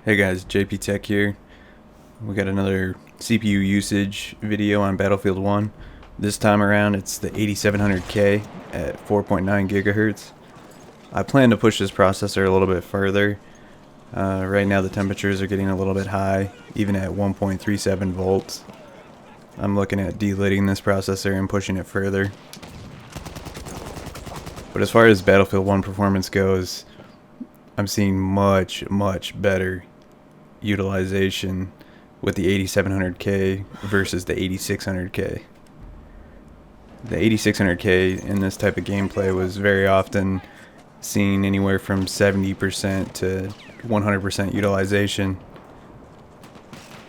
Hey guys, JP Tech here. We got another CPU usage video on Battlefield 1. This time around it's the 8700K at 4.9 gigahertz. I plan to push this processor a little bit further. Right now the temperatures are getting a little bit high, even at 1.37 volts. I'm looking at delidding this processor and pushing it further. But as far as Battlefield 1 performance goes, I'm seeing much better utilization with the 8700K versus the 8600K. The 8600K in this type of gameplay was very often seen anywhere from 70% to 100% utilization.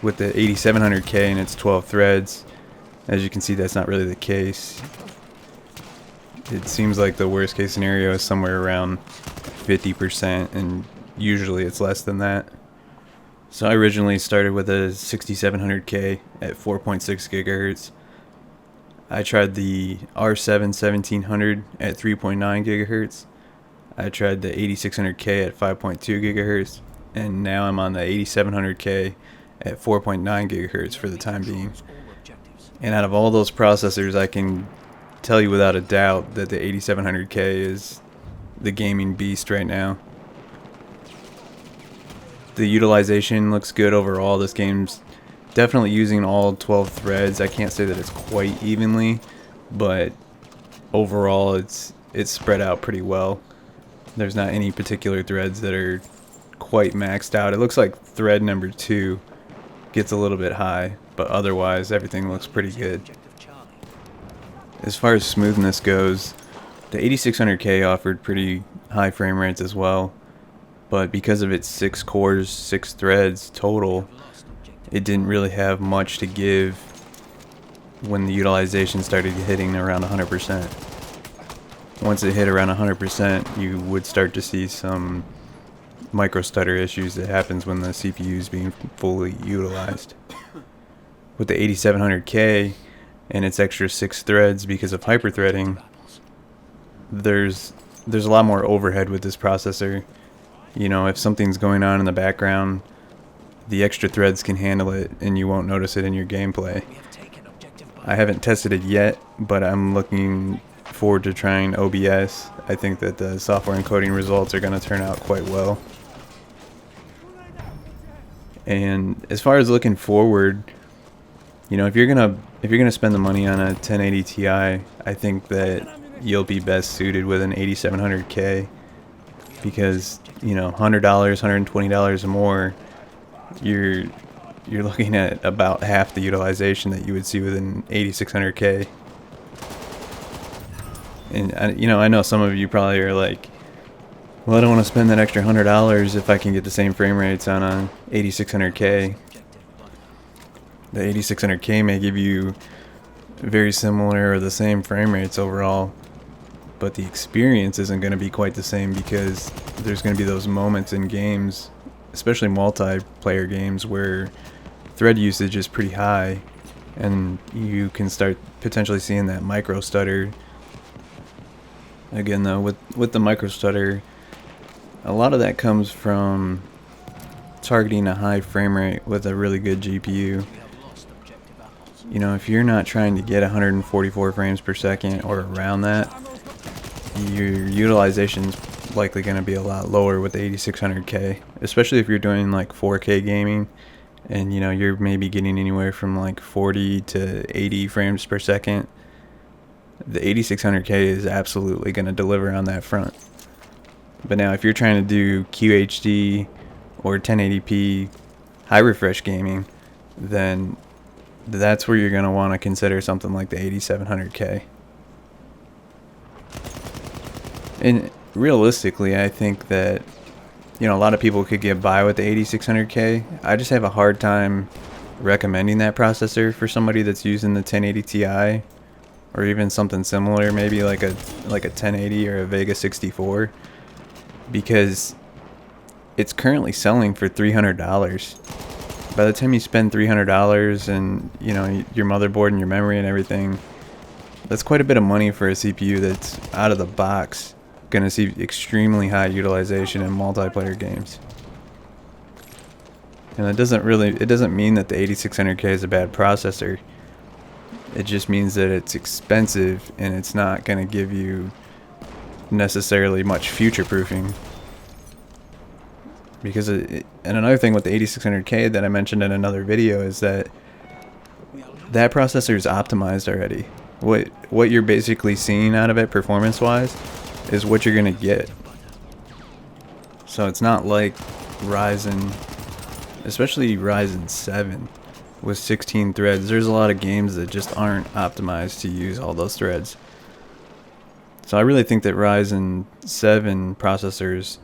With the 8700K and its 12 threads, as you can see, that's not really the case. It seems like the worst case scenario is somewhere around 50%, and usually it's less than that. So I originally started with a 6700K at 4.6 gigahertz. I tried the R7 1700 at 3.9 gigahertz. I tried the 8600K at 5.2 gigahertz, and now I'm on the 8700K at 4.9 gigahertz for the time being. And out of all those processors, I can tell you without a doubt that the 8700K is the gaming beast right now. The utilization looks good overall. This game's definitely using all 12 threads. I can't say that it's quite evenly, but overall it's spread out pretty well. There's not any particular threads that are quite maxed out. It looks like thread number 2 gets a little bit high, but otherwise everything looks pretty good. As far as smoothness goes, the 8600K offered pretty high frame rates as well, but because of its 6 cores, 6 threads total, it didn't really have much to give when the utilization started hitting around 100%. Once it hit around 100%, you would start to see some micro stutter issues that happens when the CPU is being fully utilized. With the 8700K and its extra 6 threads because of hyperthreading, there's a lot more overhead with this processor. You know, if something's going on in the background, the extra threads can handle it and you won't notice it in your gameplay. I haven't tested it yet, but I'm looking forward to trying OBS. I think that the software encoding results are going to turn out quite well. And as far as looking forward, you know, if you're gonna spend the money on a 1080 Ti, I think that you'll be best suited with an 8700K, because, you know, $100, $120 more, you're looking at about half the utilization that you would see with an 8600K. And you know, I know some of you probably are like, well, I don't want to spend that extra $100 if I can get the same frame rates on a 8600K. The 8600K may give you very similar or the same frame rates overall, but the experience isn't going to be quite the same, because there's going to be those moments in games, especially multiplayer games, where thread usage is pretty high and you can start potentially seeing that micro stutter. Again though, with the micro stutter, a lot of that comes from targeting a high frame rate with a really good GPU. You know, if you're not trying to get 144 frames per second or around that, your utilization's likely going to be a lot lower with the 8600K, especially if you're doing like 4K gaming and, you know, you're maybe getting anywhere from like 40 to 80 frames per second. The 8600K is absolutely going to deliver on that front. But now if you're trying to do QHD or 1080p high refresh gaming, then that's where you're going to want to consider something like the 8700K. And realistically, I think that, you know, a lot of people could get by with the 8600K. I just have a hard time recommending that processor for somebody that's using the 1080 Ti, or even something similar, maybe like a 1080 or a Vega 64, because it's currently selling for $300. By the time you spend $300 and, you know, your motherboard and your memory and everything, that's quite a bit of money for a CPU that's out of the box going to see extremely high utilization in multiplayer games. And it doesn't mean that the 8600K is a bad processor. It just means that it's expensive and it's not going to give you necessarily much future proofing. Because and another thing with the 8600K that I mentioned in another video is that processor is optimized already. What you're basically seeing out of it performance wise is what you're going to get. So it's not like Ryzen, especially Ryzen 7 with 16 threads. There's a lot of games that just aren't optimized to use all those threads. So I really think that Ryzen 7 processors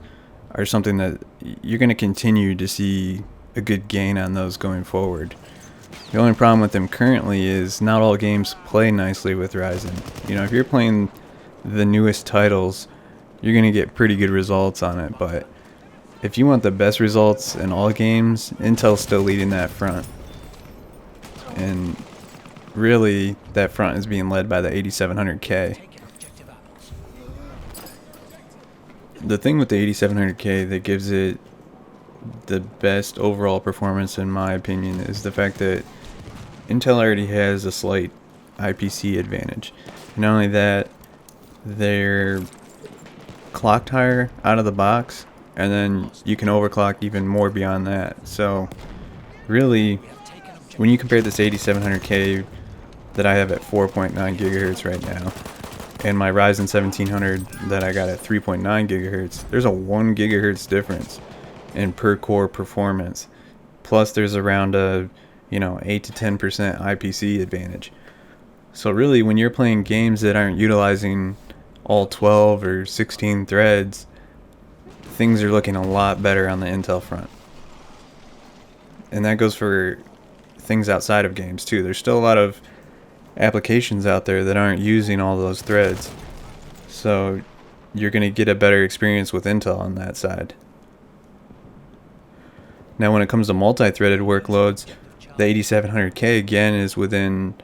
are something that you're going to continue to see a good gain on those going forward. The only problem with them currently is not all games play nicely with Ryzen. You know, if you're playing the newest titles, you're going to get pretty good results on it, but if you want the best results in all games, Intel's still leading that front. And really, that front is being led by the 8700K. The thing with the 8700K that gives it the best overall performance, in my opinion, is the fact that Intel already has a slight IPC advantage. Not only that, they're clocked higher out of the box, and then you can overclock even more beyond that. So really, when you compare this 8700K that I have at 4.9 gigahertz right now and my Ryzen 1700 that I got at 3.9 gigahertz, there's a 1 gigahertz difference in per core performance. Plus there's around a 8 to 10% IPC advantage. So really, when you're playing games that aren't utilizing all 12 or 16 threads, things are looking a lot better on the Intel front. And that goes for things outside of games too. There's still a lot of applications out there that aren't using all those threads. So you're going to get a better experience with Intel on that side. Now when it comes to multi-threaded workloads, the 8700K again is within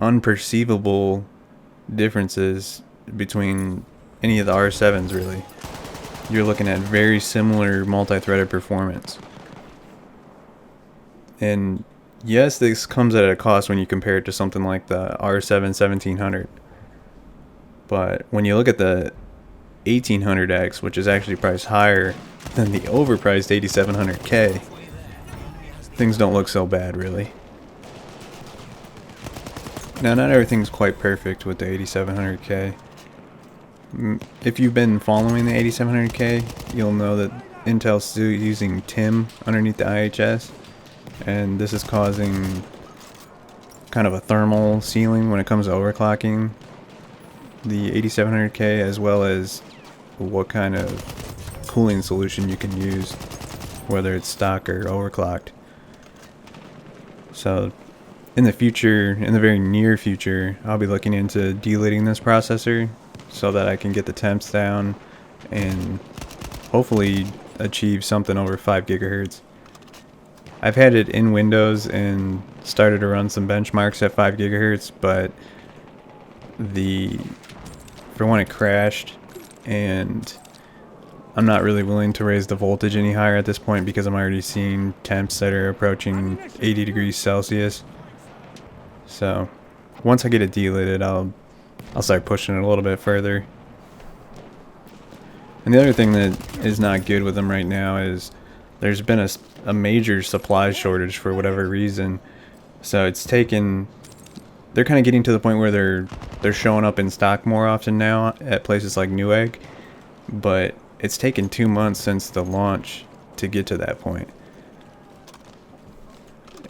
unperceivable differences between any of the R7s really. You're looking at very similar multi-threaded performance. And yes, this comes at a cost when you compare it to something like the R7 1700. But when you look at the 1800X, which is actually priced higher than the overpriced 8700K, things don't look so bad really. Now, not everything's quite perfect with the 8700K. If you've been following the 8700K, you'll know that Intel's still using TIM underneath the IHS, and this is causing kind of a thermal ceiling when it comes to overclocking the 8700K, as well as what kind of cooling solution you can use, whether it's stock or overclocked. So in the future, in the very near future, I'll be looking into delidding this processor so that I can get the temps down and hopefully achieve something over 5 gigahertz. I've had it in Windows and started to run some benchmarks at 5 gigahertz, but for one, it crashed, and I'm not really willing to raise the voltage any higher at this point because I'm already seeing temps that are approaching 80 degrees Celsius. So once I get it delidded, I'll start pushing it a little bit further. And the other thing that is not good with them right now is there's been a major supply shortage for whatever reason. So it's taken, they're kind of getting to the point where they're showing up in stock more often now at places like Newegg, but it's taken 2 months since the launch to get to that point.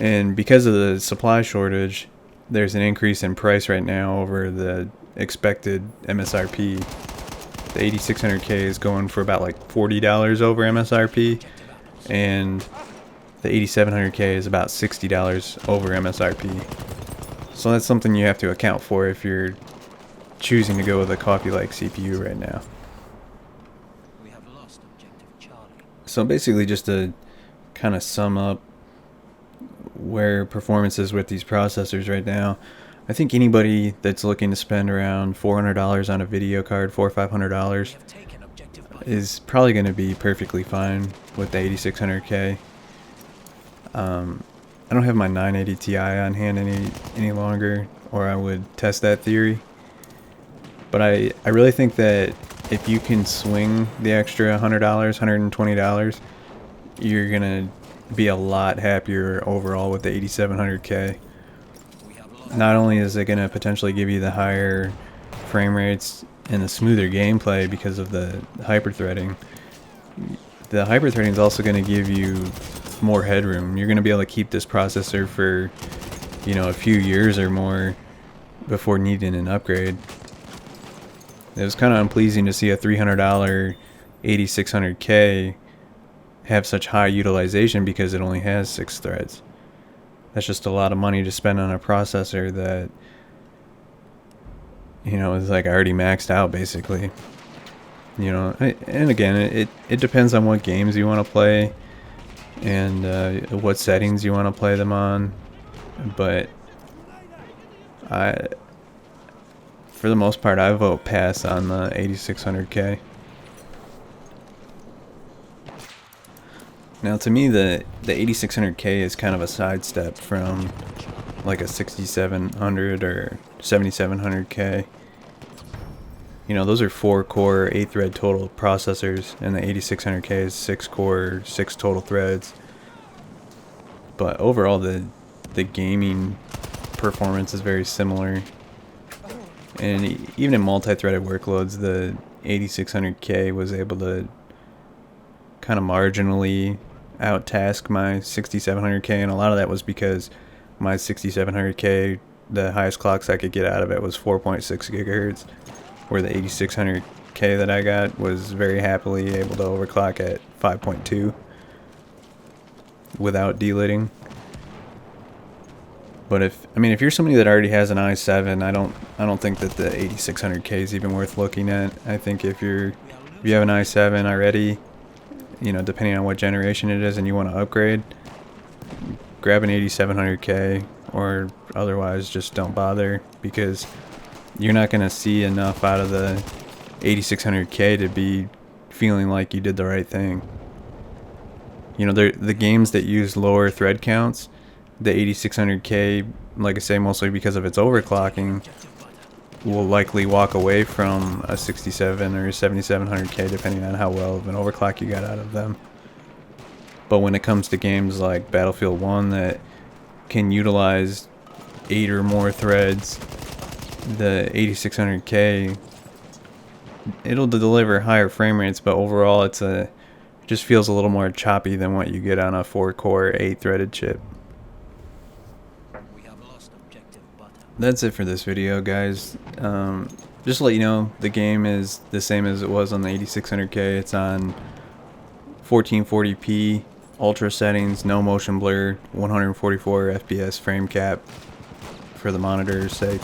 And because of the supply shortage, there's an increase in price right now over the expected MSRP. The 8600K is going for about like $40 over MSRP, and the 8700K is about $60 over MSRP. So that's something you have to account for if you're choosing to go with a Coffee-like CPU right now. So basically, just to kind of sum up where performance is with these processors right now, I think anybody that's looking to spend around $400 on a video card, $400 or $500, is probably going to be perfectly fine with the 8600K. I don't have my 980 Ti on hand any longer, or I would test that theory. But I really think that if you can swing the extra $100, $120, you're gonna be a lot happier overall with the 8700K. Not only is it gonna potentially give you the higher frame rates and the smoother gameplay because of the hyperthreading, the hyperthreading is also going to give you more headroom. You're going to be able to keep this processor for, you know, a few years or more before needing an upgrade. It was kind of unpleasing to see a $300 8600K have such high utilization because it only has 6 threads. That's just a lot of money to spend on a processor that, you know, is like already maxed out basically. You know, and again, it depends on what games you want to play and what settings you want to play them on. But for the most part, I vote pass on the 8600K. Now, to me, the 8600K is kind of a sidestep from like a 6700 or 7700K. You know, those are 4-core, 8-thread total processors, and the 8600K is 6-core, 6 total threads. But overall, the gaming performance is very similar. And even in multi-threaded workloads, the 8600K was able to kind of marginally out-task my 6700K, and a lot of that was because my 6700K, the highest clocks I could get out of it was 4.6 gigahertz. Where the 8600K that I got was very happily able to overclock at 5.2 without delidding. But if you're somebody that already has an i7, I don't think that the 8600K is even worth looking at. I think if you have an i7 already, you know, depending on what generation it is and you want to upgrade, grab an 8700K, or otherwise just don't bother, because you're not going to see enough out of the 8600K to be feeling like you did the right thing. You know, the games that use lower thread counts, the 8600K, like I say, mostly because of its overclocking, will likely walk away from a 67 or 7700K depending on how well of an overclock you got out of them. But when it comes to games like Battlefield 1 that can utilize 8 or more threads, the 8600K, it'll deliver higher frame rates, but overall just feels a little more choppy than what you get on a 4-core 8-threaded chip. That's it for this video, guys. Just to let you know, the game is the same as it was on the 8600K. It's on 1440p ultra settings, no motion blur, 144 FPS frame cap for the monitor's sake.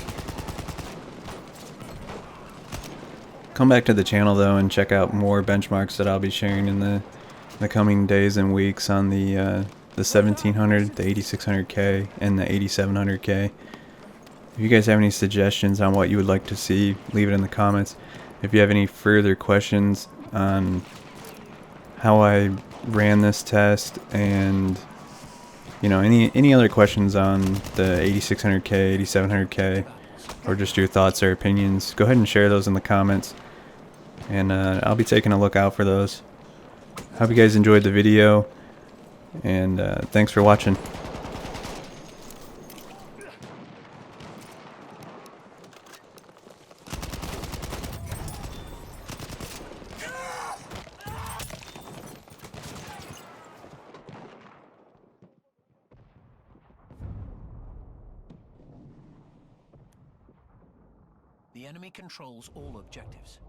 Come back to the channel though and check out more benchmarks that I'll be sharing in the coming days and weeks on the 1700, the 8600K, and the 8700K. If you guys have any suggestions on what you would like to see, leave it in the comments. If you have any further questions on how I ran this test, and you know, any other questions on the 8600K, 8700K, or just your thoughts or opinions, go ahead and share those in the comments, and I'll be taking a look out for those. Hope you guys enjoyed the video, and thanks for watching. The enemy controls all objectives.